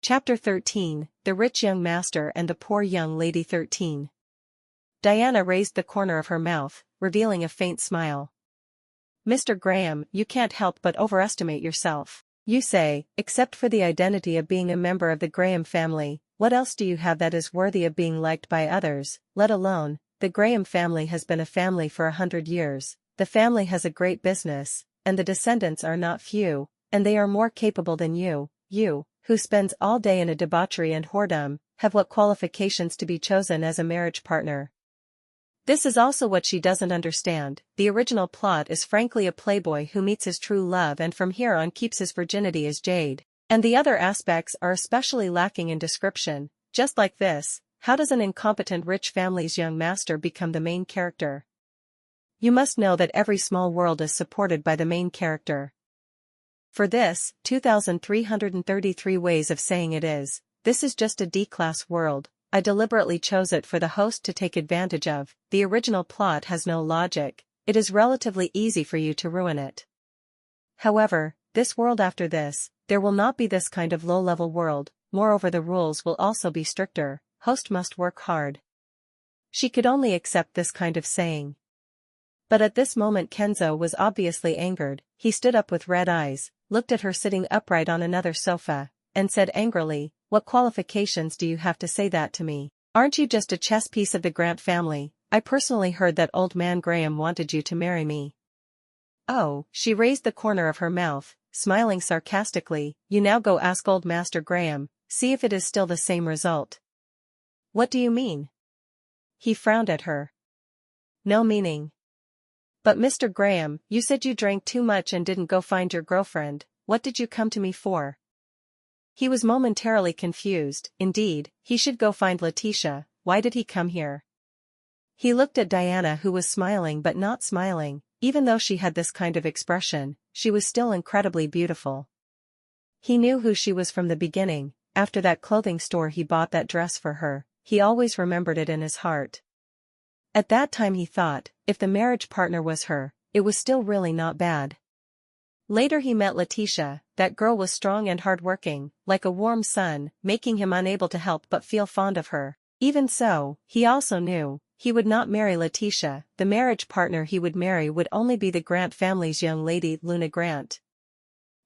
Chapter 13, The Rich Young Master and the Poor Young Lady 13. Diana raised the corner of her mouth, revealing a faint smile. Mr. Graham, you can't help but overestimate yourself. You say, except for the identity of being a member of the Graham family, what else do you have that is worthy of being liked by others, let alone, the Graham family has been a family for 100 years, the family has a great business, and the descendants are not few, and they are more capable than you, who spends all day in a debauchery and whoredom, have what qualifications to be chosen as a marriage partner. This is also what she doesn't understand. The original plot is frankly a playboy who meets his true love and from here on keeps his virginity as jade. And the other aspects are especially lacking in description. Just like this, how does an incompetent rich family's young master become the main character? You must know that every small world is supported by the main character. For this, 2,333 ways of saying it is, this is just a D-class world. I deliberately chose it for the host to take advantage of. The original plot has no logic. It is relatively easy for you to ruin it. However, this world after this, there will not be this kind of low-level world. Moreover, the rules will also be stricter. Host must work hard. She could only accept this kind of saying. But at this moment Kenzo was obviously angered. He stood up with red eyes, looked at her sitting upright on another sofa, and said angrily, "What qualifications do you have to say that to me? Aren't you just a chess piece of the Grant family? I personally heard that old man Graham wanted you to marry me." Oh, she raised the corner of her mouth, smiling sarcastically. You now go ask old Master Graham, see if it is still the same result. What do you mean? He frowned at her. No meaning. But Mr. Graham, you said you drank too much and didn't go find your girlfriend. What did you come to me for? He was momentarily confused. Indeed, he should go find Letitia. Why did he come here? He looked at Diana, who was smiling but not smiling. Even though she had this kind of expression, she was still incredibly beautiful. He knew who she was from the beginning. After that clothing store he bought that dress for her, he always remembered it in his heart. At that time he thought, if the marriage partner was her, it was still really not bad. Later he met Letitia. That girl was strong and hardworking, like a warm sun, making him unable to help but feel fond of her. Even so, he also knew, he would not marry Letitia. The marriage partner he would marry would only be the Grant family's young lady, Luna Grant.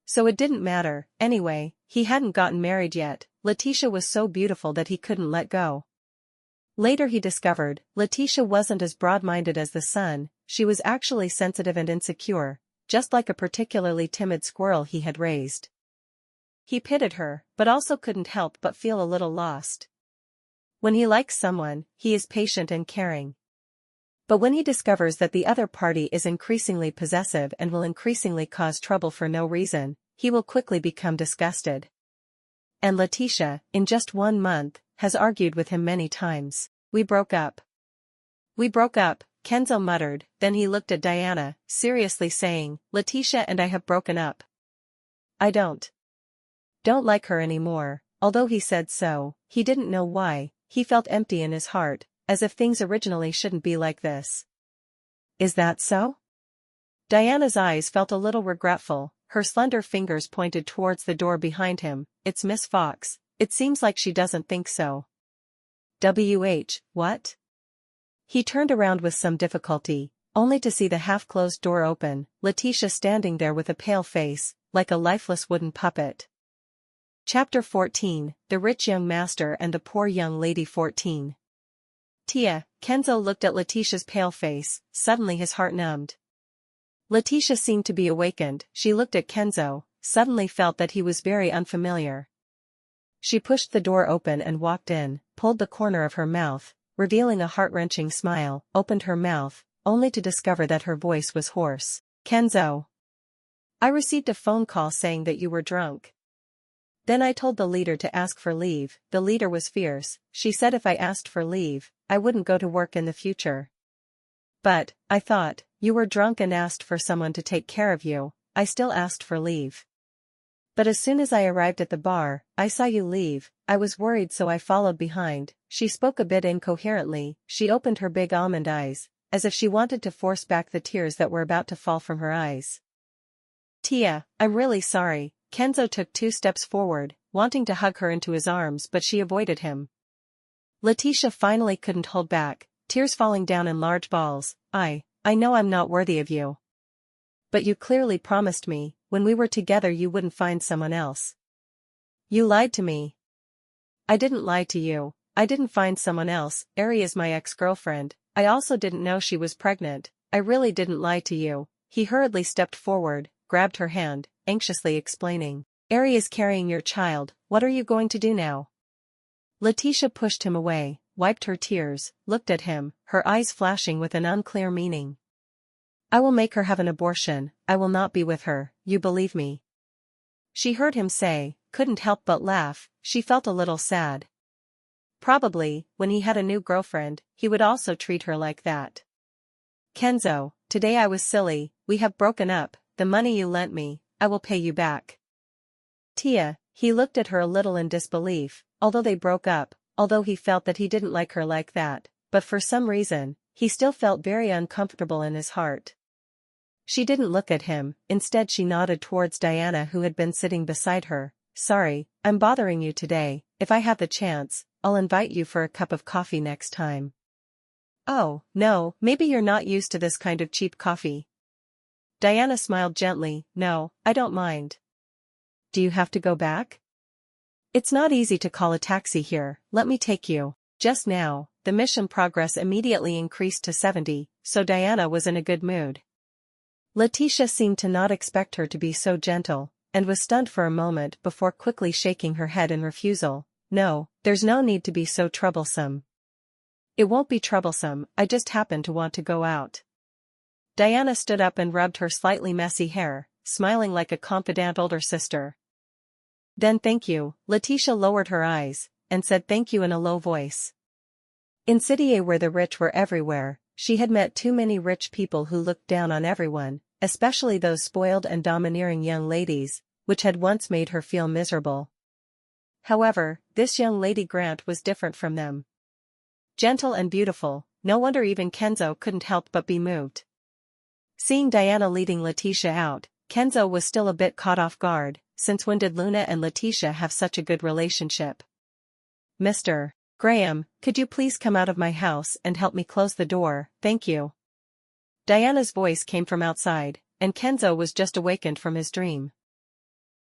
So it didn't matter. Anyway, he hadn't gotten married yet. Letitia was so beautiful that he couldn't let go. Later he discovered, Letitia wasn't as broad-minded as the sun. She was actually sensitive and insecure, just like a particularly timid squirrel he had raised. He pitied her, but also couldn't help but feel a little lost. When he likes someone, he is patient and caring. But when he discovers that the other party is increasingly possessive and will increasingly cause trouble for no reason, he will quickly become disgusted. And Letitia, in just 1 month, has argued with him many times. We broke up. We broke up, Kenzo muttered, then he looked at Diana, seriously saying, Letitia and I have broken up. I don't like her anymore. Although he said so, he didn't know why. He felt empty in his heart, as if things originally shouldn't be like this. Is that so? Diana's eyes felt a little regretful. Her slender fingers pointed towards the door behind him. It's Miss Fox. It seems like she doesn't think so. What? He turned around with some difficulty, only to see the half-closed door open, Letitia standing there with a pale face, like a lifeless wooden puppet. Chapter 14, The Rich Young Master and the Poor Young Lady 14. Tia, Kenzo looked at Letitia's pale face, suddenly his heart numbed. Letitia seemed to be awakened. She looked at Kenzo, suddenly felt that he was very unfamiliar. She pushed the door open and walked in, pulled the corner of her mouth, revealing a heart-wrenching smile, opened her mouth, only to discover that her voice was hoarse. Kenzo. I received a phone call saying that you were drunk. Then I told the leader to ask for leave. The leader was fierce. She said if I asked for leave, I wouldn't go to work in the future. But, I thought, you were drunk and asked for someone to take care of you. I still asked for leave. But as soon as I arrived at the bar, I saw you leave. I was worried so I followed behind. She spoke a bit incoherently. She opened her big almond eyes, as if she wanted to force back the tears that were about to fall from her eyes. Tia, I'm really sorry. Kenzo took 2 steps forward. wanting to hug her into his arms, but she avoided him. Letitia finally couldn't hold back, tears falling down in large balls. I know I'm not worthy of you. But you clearly promised me, when we were together, you wouldn't find someone else. You lied to me. I didn't lie to you. I didn't find someone else. Ari is my ex-girlfriend. I also didn't know she was pregnant. I really didn't lie to you. He hurriedly stepped forward, grabbed her hand, anxiously explaining. Ari is carrying your child. What are you going to do now? Letitia pushed him away, wiped her tears, looked at him, her eyes flashing with an unclear meaning. I will make her have an abortion. I will not be with her, you believe me? She heard him say, couldn't help but laugh. She felt a little sad. Probably, when he had a new girlfriend, he would also treat her like that. Kenzo, today I was silly. We have broken up. The money you lent me, I will pay you back. Tia, he looked at her a little in disbelief. Although they broke up, although he felt that he didn't like her like that, but for some reason, he still felt very uncomfortable in his heart. She didn't look at him, instead she nodded towards Diana, who had been sitting beside her. Sorry, I'm bothering you today. If I have the chance, I'll invite you for a cup of coffee next time. Oh, no, maybe you're not used to this kind of cheap coffee. Diana smiled gently. No, I don't mind. Do you have to go back? It's not easy to call a taxi here. Let me take you. Just now, the mission progress immediately increased to 70, so Diana was in a good mood. Letitia seemed to not expect her to be so gentle, and was stunned for a moment before quickly shaking her head in refusal. No, there's no need to be so troublesome. It won't be troublesome, I just happen to want to go out. Diana stood up and rubbed her slightly messy hair, smiling like a confident older sister. Then thank you. Letitia lowered her eyes, and said thank you in a low voice. In City A, where the rich were everywhere, she had met too many rich people who looked down on everyone, especially those spoiled and domineering young ladies, which had once made her feel miserable. However, this young lady Grant was different from them. Gentle and beautiful, no wonder even Kenzo couldn't help but be moved. Seeing Diana leading Letitia out, Kenzo was still a bit caught off guard. Since when did Luna and Letitia have such a good relationship? Mr. Graham, could you please come out of my house and help me close the door, thank you. Diana's voice came from outside, and Kenzo was just awakened from his dream.